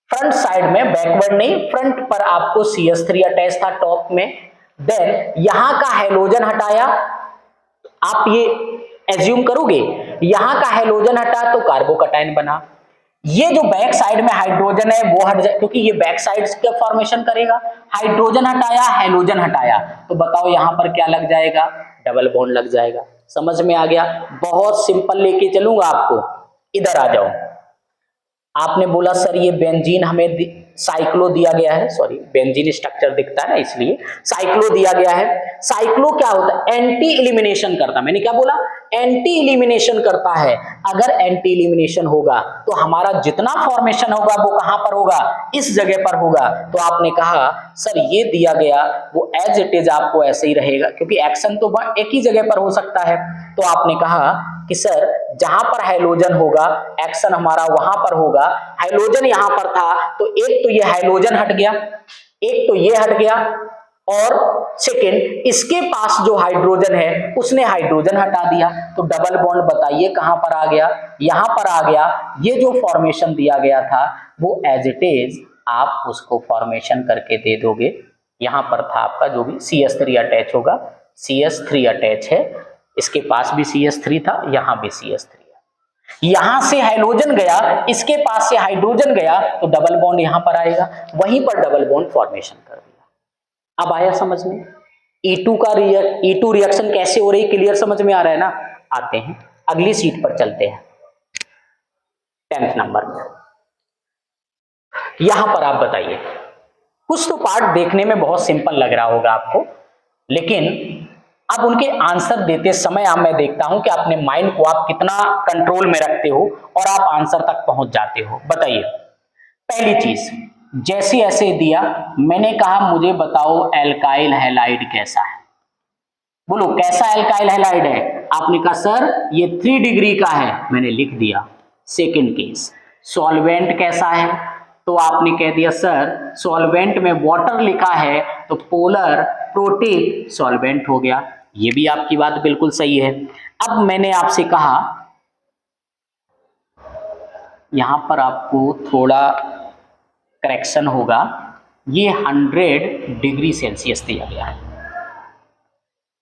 फ्रंट साइड में, बैकवर्ड नहीं, फ्रंट पर आपको CH3 अटैच था टॉप में। देन यहां का हेलोजन हटाया, आप ये एज्यूम करोगे यहां का हेलोजन हटा तो कार्बोकटाइन बना। ये जो बैक साइड में हाइड्रोजन है वो हट जाए, क्योंकि ये बैक साइड का फॉर्मेशन करेगा। हाइड्रोजन हटाया, हेलोजन हटाया, तो बताओ यहां पर क्या लग जाएगा, डबल बॉन्ड लग जाएगा। समझ में आ गया? बहुत सिंपल लेके चलूंगा आपको, इधर आ जाओ। आपने बोला सर ये बेंजीन हमें साइक्लो दिया गया है, सॉरी बेंजीन स्ट्रक्चर दिखता है ना इसलिए साइक्लो दिया गया है। साइक्लो क्या होता है, एंटी एलिमिनेशन करता है। मैंने क्या बोला, एंटी एलिमिनेशन करता है। अगर एंटी एलिमिनेशन होगा तो हमारा जितना फॉर्मेशन होगा वो कहां पर होगा, इस जगह पर होगा। तो आपने कहा सर ये दिया गया वो एज इट इज आपको ऐसे ही रहेगा, क्योंकि एक्शन तो एक ही जगह पर हो सकता है। तो आपने कहा कि सर जहां पर हाइड्रोजन होगा एक्शन हमारा वहां पर होगा। हाइड्रोजन यहां पर था तो एक तो ये हाइड्रोजन हट गया, एक तो ये हट गया, और सेकंड इसके पास जो हाइड्रोजन है उसने हाइड्रोजन हटा दिया। तो डबल बॉन्ड बताइए कहां पर आ गया, यहां पर आ गया। ये जो फॉर्मेशन दिया गया था वो एज इट इज आप उसको फॉर्मेशन करके दे दोगे। यहां पर था आपका जो भी CH3 अटैच होगा, CH3 अटैच है, इसके पास भी CH3 था, यहां भी CH3 है। यहां से हाइड्रोजन गया, इसके पास से हाइड्रोजन गया, तो डबल बॉन्ड यहां पर आएगा, वहीं पर डबल बॉन्ड फॉर्मेशन कर दिया। अब आया समझ में? E2 रिएक्शन कैसे हो रही, क्लियर समझ में आ रहा है ना? आते हैं अगली सीट पर, चलते हैं 10th नंबर में। यहां पर आप बताइए, कुछ तो पार्ट देखने में बहुत सिंपल लग रहा होगा आपको, लेकिन अब उनके आंसर देते समय अब मैं देखता हूं कि अपने माइंड को आप कितना कंट्रोल में रखते हो और आप आंसर तक पहुंच जाते हो। बताइए, पहली चीज, जैसे ऐसे दिया, मैंने कहा मुझे बताओ एल्काइल हैलाइड कैसा है, बोलो कैसा एल्काइल हैलाइड है। आपने कहा सर ये 3 डिग्री का है, मैंने लिख दिया। सेकंड केस, सॉल्वेंट कैसा है, तो आपने कह दिया सर सॉल्वेंट में वाटर लिखा है तो पोलर प्रोटिक सॉल्वेंट हो गया। ये भी आपकी बात बिल्कुल सही है। अब मैंने आपसे कहा यहां पर आपको थोड़ा करेक्शन होगा, ये 100 डिग्री सेल्सियस दिया गया है।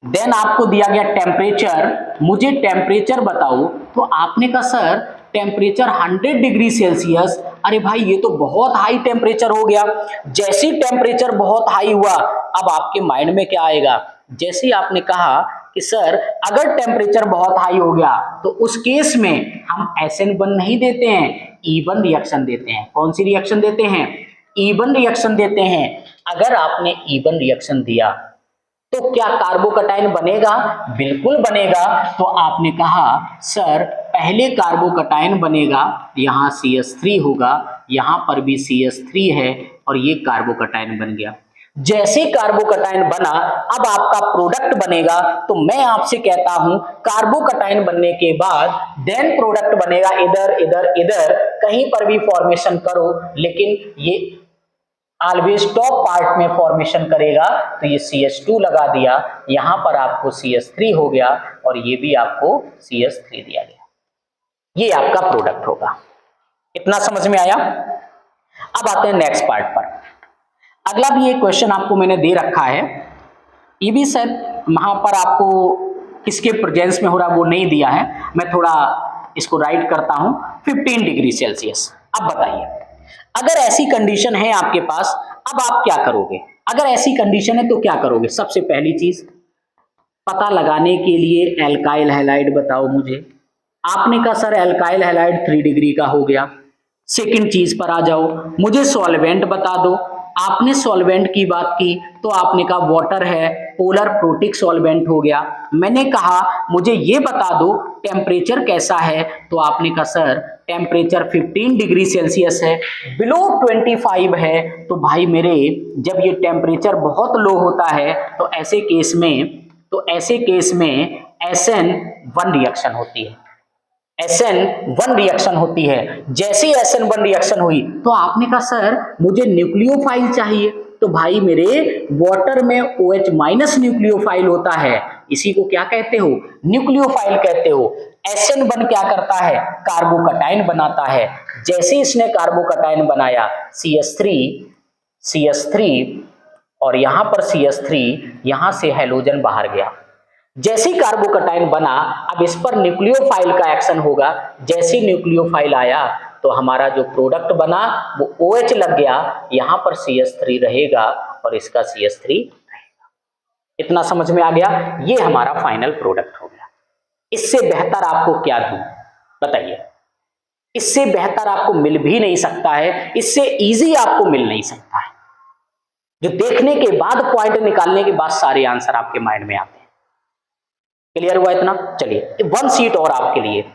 देन आपको दिया गया टेम्परेचर, मुझे टेम्परेचर बताओ, तो आपने कहा सर टेम्परेचर 100 डिग्री सेल्सियस। अरे भाई ये तो बहुत हाई टेम्परेचर हो गया। जैसे ही टेम्परेचर बहुत हाई हुआ, अब आपके माइंड में क्या आएगा, जैसे ही आपने कहा कि सर अगर टेम्परेचर बहुत हाई हो गया तो उस केस में हम SN1 नहीं देते हैं, E1 रिएक्शन देते हैं। कौन सी रिएक्शन देते हैं, E1 रिएक्शन देते हैं। अगर आपने E1 रिएक्शन दिया तो क्या कार्बोकटाइन बनेगा, बिल्कुल बनेगा। तो आपने कहा सर पहले कार्बोकटाइन बनेगा, यहां CH3 होगा, यहां पर भी CH3 है और ये कार्बोकटाइन बन गया। जैसे कार्बोकटाइन बना, अब आपका प्रोडक्ट बनेगा। तो मैं आपसे कहता हूं कार्बोकटाइन बनने के बाद देन प्रोडक्ट बनेगा, इधर इधर इधर कहीं पर भी फॉर्मेशन करो, लेकिन ये ऑलवेज टॉप पार्ट में फॉर्मेशन करेगा। तो ये CH2 लगा दिया, यहां पर आपको CH3 हो गया और ये भी आपको CH3 दिया गया। ये आपका प्रोडक्ट होगा। इतना समझ में आया? अब आते हैं नेक्स्ट पार्ट पर। अगला भी एक क्वेश्चन आपको मैंने दे रखा है, ये भी शायद वहां पर आपको किसके प्रेजेंस में हो रहा है वो नहीं दिया है, मैं थोड़ा इसको राइट करता हूं। 15 डिग्री सेल्सियस। अब बताइए, अगर ऐसी कंडीशन है आपके पास, अब आप क्या करोगे? अगर ऐसी कंडीशन है तो क्या करोगे? सबसे पहली चीज पता लगाने के लिए एल्काइल हैलाइड बताओ मुझे। आपने कहा सर एल्काइल हैलाइड 3 डिग्री का हो गया। सेकंड चीज पर आ जाओ, मुझे सॉल्वेंट बता दो। आपने सॉल्वेंट की बात की तो आपने कहा वाटर है, पोलर प्रोटिक सॉल्वेंट हो गया। मैंने कहा मुझे ये बता दो टेम्परेचर कैसा है, तो आपने कहा सर टेम्परेचर 15 डिग्री सेल्सियस है, बिलो 25 है। तो भाई मेरे जब ये टेम्परेचर बहुत लो होता है तो ऐसे केस में SN1 रिएक्शन होती है। SN1 रिएक्शन होती है। जैसे ही SN1 रिएक्शन हुई तो आपने कहा सर मुझे न्यूक्लियोफाइल चाहिए, तो भाई मेरे वाटर में OH माइनस न्यूक्लियोफाइल होता है, इसी को क्या कहते हो, न्यूक्लियोफाइल कहते हो। SN1 क्या करता है, कार्बोकटाइन बनाता है। जैसे इसने कार्बोकटाइन बनाया CH3 और यहां पर CH3, यहां से हैलोजन बाहर गया। जैसे ही कार्बोकटाइन बना, अब इस पर न्यूक्लियोफाइल का एक्शन होगा। जैसे ही न्यूक्लियोफाइल आया तो हमारा जो प्रोडक्ट बना वो OH लग गया, यहां पर CH3 रहेगा और इसका CH3 रहेगा। इतना समझ में आ गया, ये हमारा फाइनल प्रोडक्ट हो गया। इससे बेहतर आपको क्या दूं बताइए, इससे बेहतर आपको मिल भी नहीं सकता है, इससे इजी आपको मिल नहीं सकता है। जो देखने के बाद, पॉइंट निकालने के बाद सारे आंसर आपके माइंड में आते हैं। क्लियर हुआ इतना? चलिए 1 शीट और आपके लिए,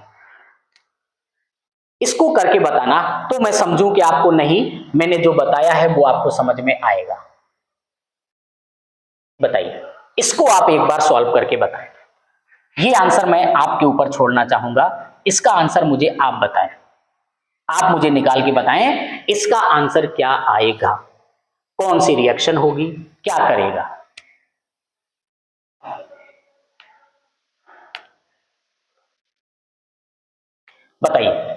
इसको करके बताना तो मैं समझूं कि आपको नहीं, मैंने जो बताया है वो आपको समझ में आएगा। बताइए, इसको आप एक बार सॉल्व करके बताएं। ये आंसर मैं आपके ऊपर छोड़ना चाहूंगा, इसका आंसर मुझे आप बताएं, आप मुझे निकाल के बताएं इसका आंसर क्या आएगा, कौन सी रिएक्शन होगी, क्या करेगा। बताइए।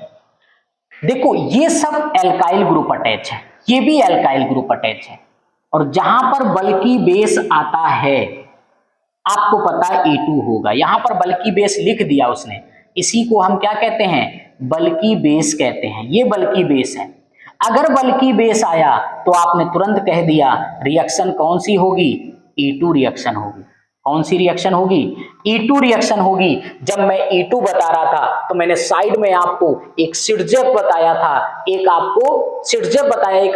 देखो ये सब एल्काइल ग्रुप अटैच है, ये भी एल्काइल ग्रुप अटैच है, और जहां पर बल्कि बेस आता है आपको पता है E2 होगा। यहां पर बल्कि बेस लिख दिया उसने, इसी को हम क्या कहते हैं, बल्कि बेस कहते हैं। ये बल्कि बेस है। अगर बल्कि बेस आया तो आपने तुरंत कह दिया रिएक्शन कौन सी होगी, E2 रिएक्शन होगी। कौन सी रिएक्शन होगी, E2 रिएक्शन होगी। जब मैं E2 बता रहा था तो मैंने साइड में आपको एक सिरजेप बताया था, एक आपको सिरजेप बताया, एक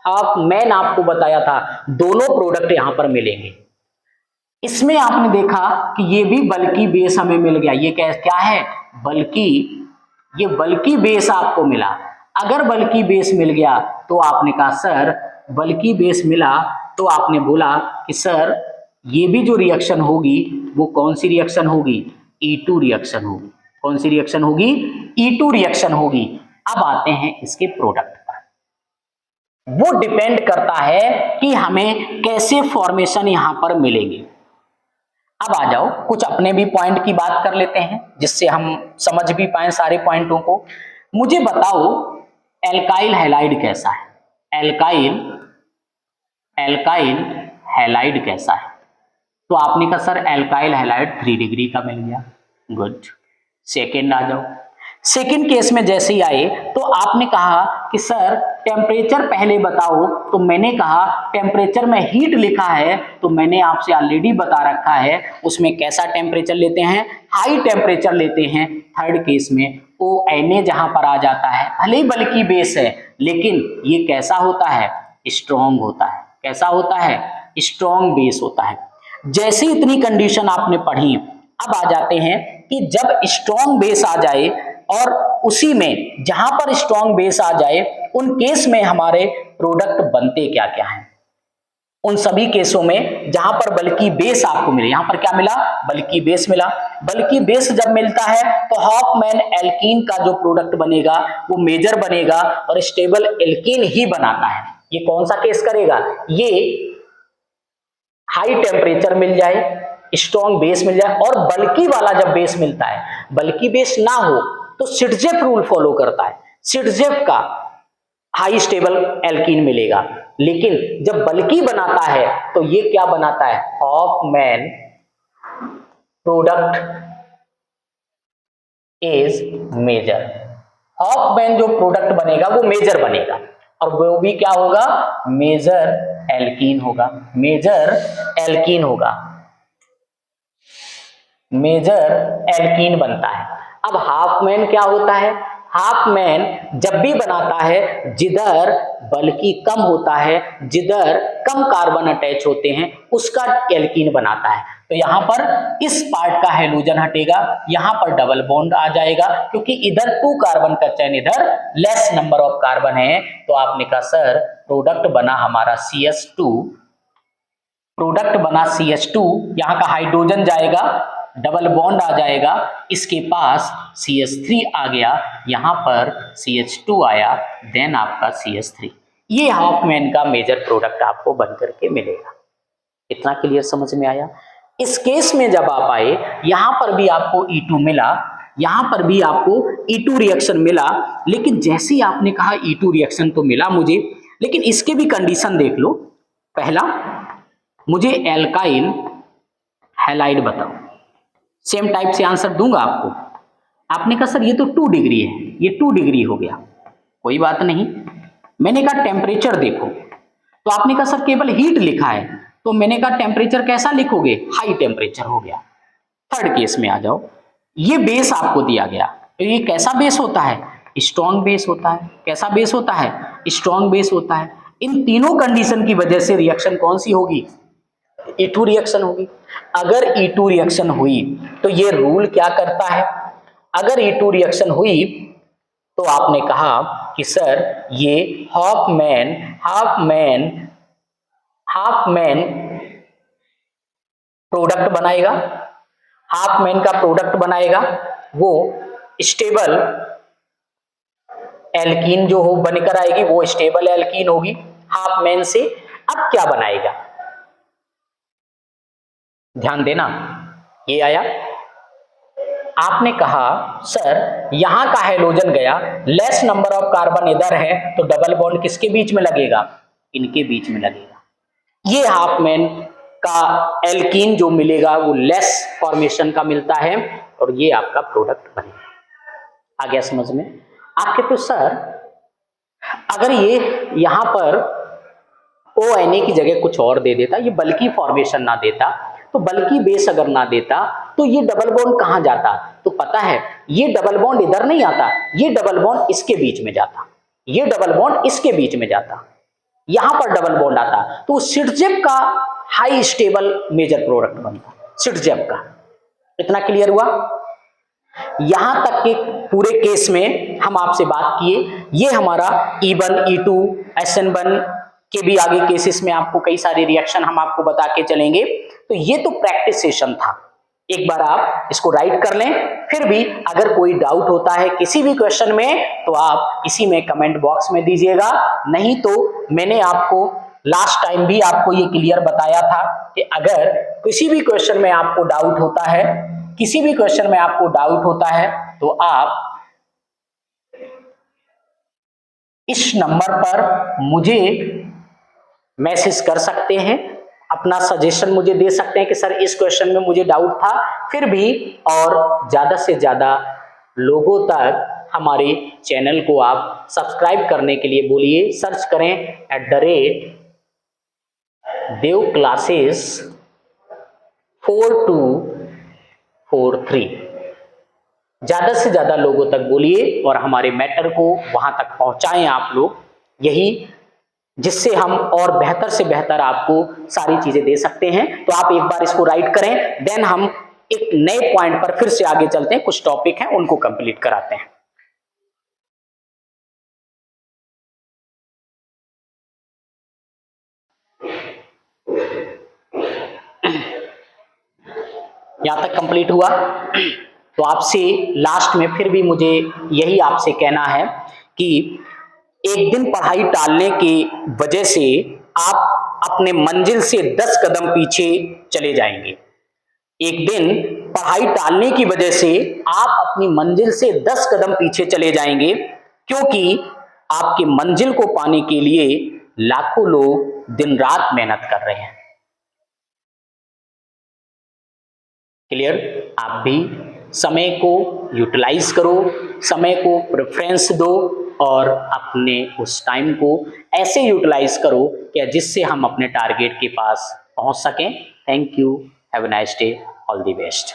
हाफ मैन आपको बताया था। दोनों प्रोडक्ट यहां पर मिलेंगे। इसमें आपने देखा कि ये भी बल्कि बेस हमें मिल गया। ये क्या है, बल्कि, ये बल्कि बेस आपको मिला। अगर बल्कि बेस मिल गया तो आपने कहा सर बल्कि बेस मिला, तो आपने बोला कि सर ये भी जो रिएक्शन होगी वो कौन सी रिएक्शन होगी, E2 रिएक्शन होगी। कौन सी रिएक्शन होगी, E2 रिएक्शन होगी। अब आते हैं इसके प्रोडक्ट पर। वो डिपेंड करता है कि हमें कैसे फॉर्मेशन यहां पर मिलेंगे। अब आ जाओ कुछ अपने भी पॉइंट की बात कर लेते हैं जिससे हम समझ भी पाए सारे पॉइंटों को। मुझे बताओ एल्काइल हैलाइड कैसा है, एल्काइल हैलाइड कैसा है। तो आपने कहा सर एल्काइल हैलाइड 3 डिग्री का मिल गया, गुड। सेकेंड आ जाओ, सेकेंड केस में जैसे ही आए तो आपने कहा कि सर टेम्परेचर पहले बताओ, तो मैंने कहा टेम्परेचर में हीट लिखा है तो मैंने आपसे ऑलरेडी बता रखा है उसमें कैसा टेम्परेचर लेते हैं, हाई टेम्परेचर लेते हैं। थर्ड केस में ONA जहां पर आ जाता है, भले ही बल्कि बेस है लेकिन ये कैसा होता है, स्ट्रॉन्ग होता है। कैसा होता है, स्ट्रॉन्ग बेस होता है। जैसे इतनी कंडीशन आपने पढ़ी, अब आ जाते हैं कि जब स्ट्रॉन्ग बेस आ जाए और उसी में जहां पर स्ट्रॉन्ग बेस आ जाए उन केस में हमारे प्रोडक्ट बनते क्या क्या हैं। उन सभी केसों में जहां पर बल्कि बेस आपको मिले, यहां पर क्या मिला, बल्कि बेस मिला। बल्कि बेस जब मिलता है तो हॉफमैन एल्कीन का जो प्रोडक्ट बनेगा वो मेजर बनेगा और स्टेबल एल्कीन ही बनाता है। ये कौन सा केस करेगा, ये हाई टेम्परेचर मिल जाए, स्ट्रॉन्ग बेस मिल जाए और बल्कि वाला जब बेस मिलता है, बल्कि बेस ना हो तो सिटजेफ रूल फॉलो करता है। सिटजेफ का हाई स्टेबल एल्कीन मिलेगा, लेकिन जब बल्कि बनाता है तो ये क्या बनाता है, Hofmann product is major. Hofmann जो प्रोडक्ट बनेगा वो मेजर बनेगा और वो भी क्या होगा, मेजर एल्कीन होगा। मेजर एल्कीन होगा, मेजर एल्कीन बनता है। अब हाफमैन क्या होता है, हाफमैन जब भी बनाता है जिधर बल्कि कम होता है, जिधर कम कार्बन अटैच होते हैं उसका एल्कीन बनाता है। तो यहां पर इस पार्ट का हैलोजन हटेगा, यहां पर डबल बॉन्ड आ जाएगा क्योंकि इधर 2 कार्बन का चैन, इधर लेस नंबर ऑफ कार्बन है। तो आपने कहा सर प्रोडक्ट बना हमारा CH2, प्रोडक्ट बना CH2, यहां का हाइड्रोजन जाएगा डबल बॉन्ड आ जाएगा, इसके पास CH3 आ गया, यहाँ पर CH2 आया, देन आपका CH3। ये हॉफमैन का मेजर प्रोडक्ट आपको बन करके मिलेगा। इतना क्लियर समझ में आया? इस केस में जब आप आए, यहां पर भी आपको E2 मिला, यहां पर भी आपको E2 रिएक्शन मिला, लेकिन जैसे ही आपने कहा E2 रिएक्शन तो मिला मुझे, लेकिन इसके भी कंडीशन देख लो। पहला, मुझे एल्काइल हैलाइड बताओ। सेम टाइप से आंसर दूंगा आपको। आपने कहा सर ये तो 2 डिग्री है, ये 2 डिग्री हो गया, कोई बात नहीं। मैंने कहा टेम्परेचर देखो, तो आपने कहा सर केवल हीट लिखा है, तो मैंने कहा टेम्परेचर कैसा लिखोगे, हाई टेम्परेचर हो गया। थर्ड केस में आ जाओ, ये बेस आपको दिया गया, तो ये कैसा बेस होता है, स्ट्रॉन्ग बेस होता है। कैसा बेस होता है, स्ट्रॉन्ग बेस होता है। इन तीनों कंडीशन की वजह से रिएक्शन कौन सी होगी, E2 रिएक्शन होगी। अगर E2 रिएक्शन हुई तो ये रूल क्या करता है, अगर E2 रिएक्शन हुई तो आपने कहा कि सर ये हाफमैन प्रोडक्ट बनाएगा, हाफमैन का प्रोडक्ट बनाएगा, वो स्टेबल एल्कीन जो हो बनकर आएगी, वो स्टेबल एल्कीन होगी हाफमैन से। अब क्या बनाएगा, ध्यान देना, ये आया। आपने कहा सर यहां का हाइड्रोजन गया, लेस नंबर ऑफ कार्बन इधर है, तो डबल बॉन्ड किसके बीच में लगेगा, इनके बीच में लगेगा। ये हाफमैन का एल्कीन जो मिलेगा वो लेस फॉर्मेशन का मिलता है, और ये आपका प्रोडक्ट बनेगा। आ गया समझ में? आपके तो सर अगर ये यहां पर ONA की जगह कुछ और दे देता, ये बल्कि फॉर्मेशन ना देता, तो बल्कि बेस अगर ना देता, तो ये डबल बॉन्ड कहां जाता, तो पता है ये डबल बॉन्ड इधर नहीं आता, ये डबल बॉन्ड इसके बीच में जाता, ये डबल बॉन्ड इसके बीच में जाता, यहां पर डबल बॉन्ड आता, तो सिट्जेप का हाई स्टेबल मेजर प्रोडक्ट बनता, सिट्जेप का। इतना क्लियर हुआ? यहां तक के पूरे केस में हम आपसे बात किए, ये हमारा E1 E2 SN1 के भी आगे केसेस में आपको कई सारे रिएक्शन हम आपको बता के चलेंगे। तो ये तो प्रैक्टिस सेशन था, एक बार आप इसको राइट कर लें। फिर भी अगर कोई डाउट होता है किसी भी क्वेश्चन में, तो आप इसी में कमेंट बॉक्स में दीजिएगा। नहीं तो मैंने आपको लास्ट टाइम भी आपको ये क्लियर बताया था कि अगर किसी भी क्वेश्चन में आपको डाउट होता है, किसी भी क्वेश्चन में आपको डाउट होता है, तो आप इस नंबर पर मुझे मैसेज कर सकते हैं, अपना सजेशन मुझे दे सकते हैं कि सर इस क्वेश्चन में मुझे डाउट था। फिर भी और ज्यादा से ज्यादा लोगों तक हमारे चैनल को आप सब्सक्राइब करने के लिए बोलिए, सर्च करें @देव क्लासेस 4243। ज्यादा से ज्यादा लोगों तक बोलिए और हमारे मैटर को वहां तक पहुंचाएं आप लोग, यही जिससे हम और बेहतर से बेहतर आपको सारी चीजें दे सकते हैं। तो आप एक बार इसको राइट करें, देन हम एक नए पॉइंट पर फिर से आगे चलते हैं, कुछ टॉपिक हैं उनको कंप्लीट कराते हैं। यहां तक कंप्लीट हुआ, तो आपसे लास्ट में फिर भी मुझे यही आपसे कहना है कि एक दिन पढ़ाई टालने की वजह से आप अपने मंजिल से 10 कदम पीछे चले जाएंगे। एक दिन पढ़ाई टालने की वजह से आप अपनी मंजिल से 10 कदम पीछे चले जाएंगे, क्योंकि आपके मंजिल को पाने के लिए लाखों लोग दिन रात मेहनत कर रहे हैं। क्लियर? आप भी समय को यूटिलाइज करो, समय को प्रेफरेंस दो और अपने उस टाइम को ऐसे यूटिलाइज करो कि जिससे हम अपने टारगेट के पास पहुंच सकें। Thank you, have a nice day, all the best.